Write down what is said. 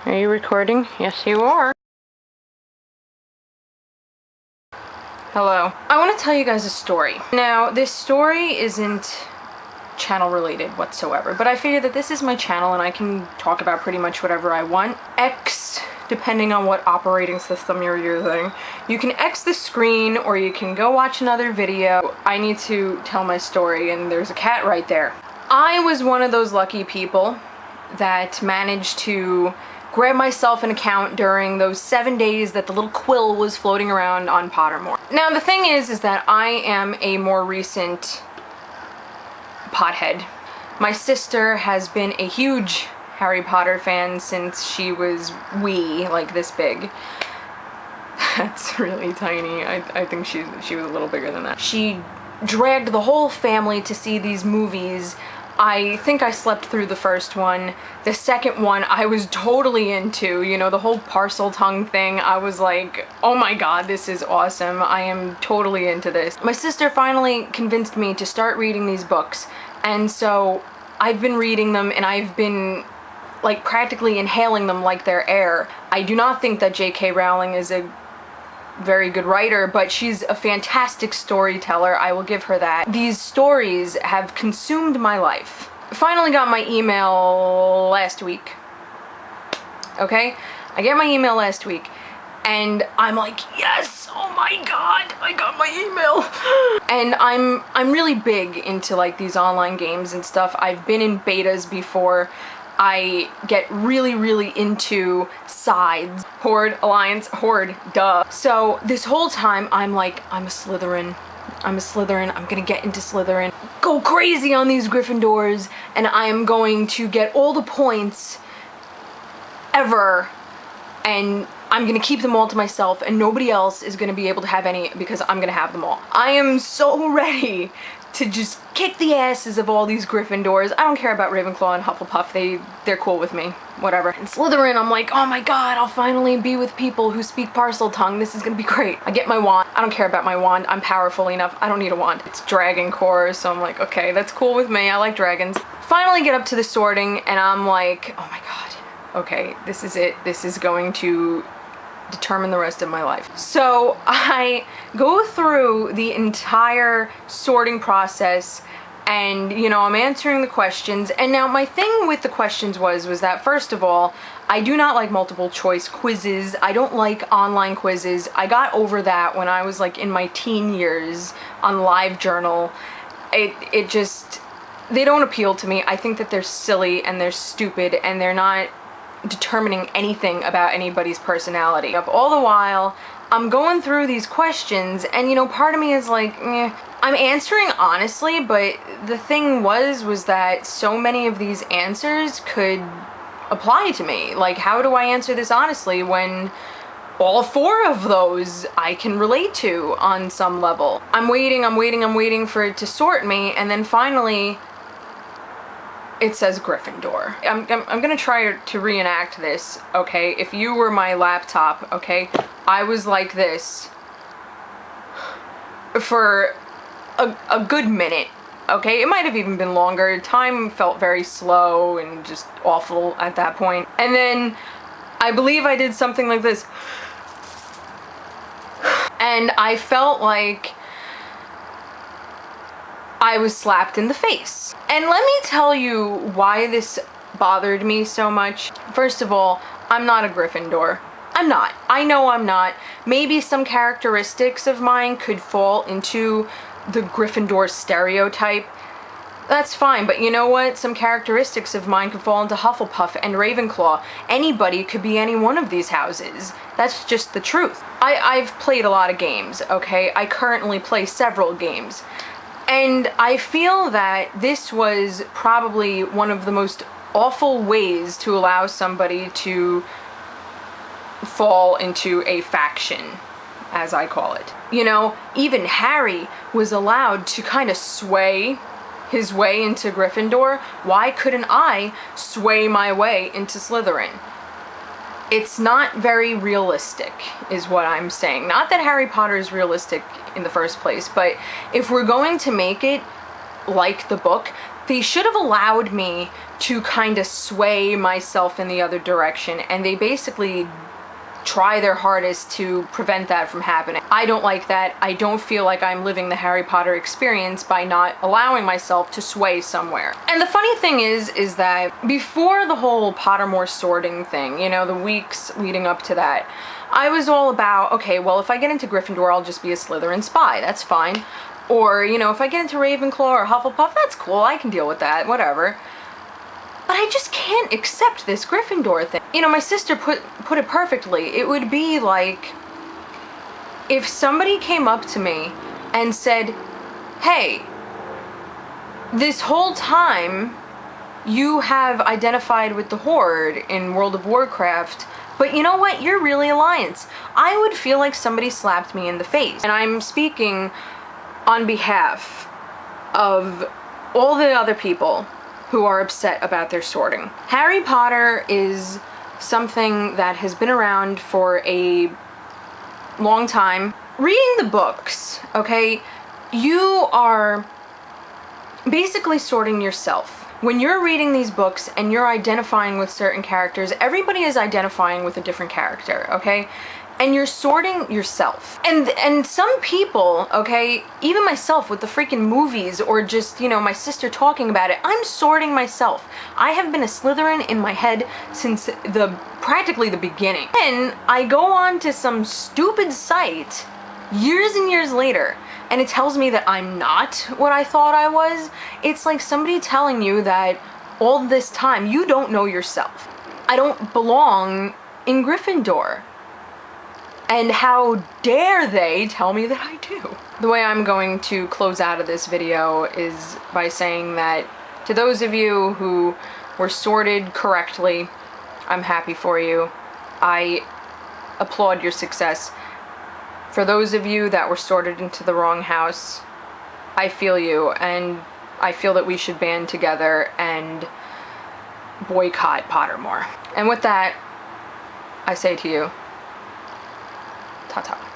Are you recording? Yes, you are. Hello. I want to tell you guys a story. Now, this story isn't channel related whatsoever, but I figured that this is my channel and I can talk about pretty much whatever I want. X, depending on what operating system you're using. You can X the screen or you can go watch another video. I need to tell my story and there's a cat right there. I was one of those lucky people that managed to grab myself an account during those 7 days that the little quill was floating around on Pottermore. Now the thing is that I am a more recent pothead. My sister has been a huge Harry Potter fan since she was wee, like this big. That's really tiny. I think she was a little bigger than that. She dragged the whole family to see these movies. I think I slept through the first one. The second one I was totally into, you know, the whole parcel tongue thing. I was like, oh my god, this is awesome. I am totally into this. My sister finally convinced me to start reading these books, and so I've been reading them and I've been like practically inhaling them like they're air. I do not think that J.K. Rowling is a very good writer, but she's a fantastic storyteller. I will give her that. These stories have consumed my life. Finally got my email last week. Okay? I get my email last week and I'm like, yes! Oh my god! I got my email! And I'm really big into like these online games and stuff. I've been in betas before. I get really into sides. Horde, Alliance, Horde, duh. So this whole time I'm like, I'm a Slytherin, I'm gonna get into Slytherin, go crazy on these Gryffindors, and I'm going to get all the points ever, and I'm gonna keep them all to myself, and nobody else is gonna be able to have any because I'm gonna have them all. I am so ready to just kick the asses of all these Gryffindors. I don't care about Ravenclaw and Hufflepuff. They're cool with me. Whatever. And Slytherin, I'm like, oh my god, I'll finally be with people who speak parcel tongue. This is gonna be great. I get my wand. I don't care about my wand. I'm powerful enough. I don't need a wand. It's dragon core, so I'm like, okay, that's cool with me. I like dragons. Finally get up to the sorting, and I'm like, oh my god. Okay, this is it. This is going to determine the rest of my life. So I go through the entire sorting process and, you know, I'm answering the questions. And now my thing with the questions was that, first of all, I do not like multiple choice quizzes. I don't like online quizzes. I got over that when I was like in my teen years on LiveJournal. It just, they don't appeal to me. I think that they're silly and they're stupid and they're not determining anything about anybody's personality. All the while, I'm going through these questions and, you know, part of me is like, eh. I'm answering honestly, but the thing was that so many of these answers could apply to me. Like, how do I answer this honestly when all four of those I can relate to on some level? I'm waiting for it to sort me, and then finally it says Gryffindor. I'm gonna try to reenact this, okay? If you were my laptop, okay? I was like this for a good minute, okay? It might have even been longer. Time felt very slow and just awful at that point. And then I believe I did something like this. And I felt like I was slapped in the face. And let me tell you why this bothered me so much. First of all, I'm not a Gryffindor. I'm not. I know I'm not. Maybe some characteristics of mine could fall into the Gryffindor stereotype. That's fine, but you know what? Some characteristics of mine could fall into Hufflepuff and Ravenclaw. Anybody could be any one of these houses. That's just the truth. I've played a lot of games, okay? I currently play several games. And I feel that this was probably one of the most awful ways to allow somebody to fall into a faction, as I call it. You know, even Harry was allowed to kind of sway his way into Gryffindor. Why couldn't I sway my way into Slytherin? It's not very realistic, is what I'm saying. Not that Harry Potter is realistic in the first place, but if we're going to make it like the book, they should have allowed me to kind of sway myself in the other direction, and they basically try their hardest to prevent that from happening. I don't like that. I don't feel like I'm living the Harry Potter experience by not allowing myself to sway somewhere. And the funny thing is that before the whole Pottermore sorting thing, you know, the weeks leading up to that, I was all about, okay, well, if I get into Gryffindor, I'll just be a Slytherin spy. That's fine. Or, you know, if I get into Ravenclaw or Hufflepuff, that's cool. I can deal with that, whatever. But I just can't accept this Gryffindor thing. You know, my sister put it perfectly. It would be like if somebody came up to me and said, hey, this whole time you have identified with the Horde in World of Warcraft, but you know what? You're really Alliance. I would feel like somebody slapped me in the face. And I'm speaking on behalf of all the other people who are upset about their sorting. Harry Potter is something that has been around for a long time. Reading the books, okay, you are basically sorting yourself. When you're reading these books and you're identifying with certain characters, everybody is identifying with a different character, okay? And you're sorting yourself. And some people, okay, even myself with the freaking movies or just, you know, my sister talking about it, I'm sorting myself. I have been a Slytherin in my head since practically the beginning. Then I go on to some stupid site years and years later and it tells me that I'm not what I thought I was. It's like somebody telling you that all this time you don't know yourself. I don't belong in Gryffindor. And how dare they tell me that I do? The way I'm going to close out of this video is by saying that to those of you who were sorted correctly, I'm happy for you. I applaud your success. For those of you that were sorted into the wrong house, I feel you, and I feel that we should band together and boycott Pottermore. And with that, I say to you, ta-ta.